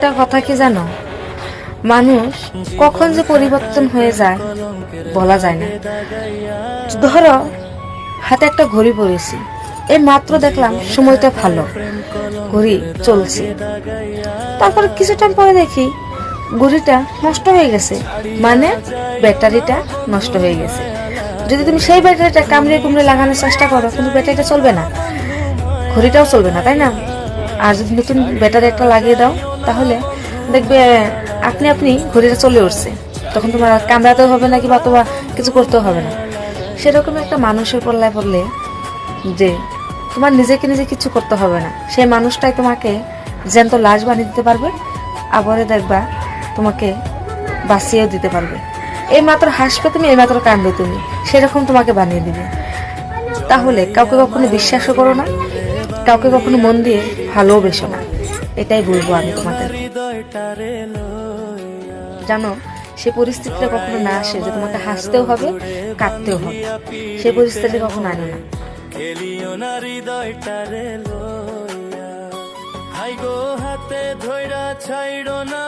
একটা কথা কি জানো, মানুষ কখন যে পরিবর্তন হয়ে যায় বলা যায় না। ধরো হাতে একটা ঘড়ি পরেছি, এই মাত্র দেখলাম সময়টা ভালো, ঘড়ি চলছে। তারপর কিছু টাইম পরে দেখি ঘড়িটা নষ্ট হয়ে গেছে, মানে ব্যাটারিটা নষ্ট হয়ে গেছে। যদি তুমি সেই ব্যাটারিটা কামড়ে কুমড়ে লাগানোর চেষ্টা করো, কিন্তু ব্যাটারিটা চলবে না, ঘড়িটাও চলবে না, তাই না? আর যদি নতুন ব্যাটারি একটা লাগিয়ে দাও, তাহলে দেখবে আপনি আপনি ঘড়িটা চলে উঠছে। তখন তোমার আর কামড়াতেও হবে না, কিংবা তোমার কিছু করতেও হবে না। সেরকম একটা মানুষের পল্লায় পড়লে যে তোমার নিজেকে নিজে কিছু করতে হবে না, সেই মানুষটাই তোমাকে জ্যান্ত লাশ বানিয়ে দিতে পারবে, আবারও দেখবা তোমাকে বাঁচিয়েও দিতে পারবে। এই মাত্র হাসবে তুমি, এই মাত্র কাঁদবে তুমি, সেরকম তোমাকে বানিয়ে দিবে। তাহলে কাউকে কখনো বিশ্বাসও করো না, কাউকে কখনো মন দিয়ে ভালোবেসো না। এটাই বলবো আমি তোমাদের। জানো, সে পরিস্থিতিটা কখনো না আসে যে তোমাকে হাসতেও হবে, কাঁদতেও হবে। সে পরিস্থিতি কখনো আনে না। খেলিও না হৃদয়টারে লইয়া, হাই গো হাতে ধইরা ছাইড়ো না।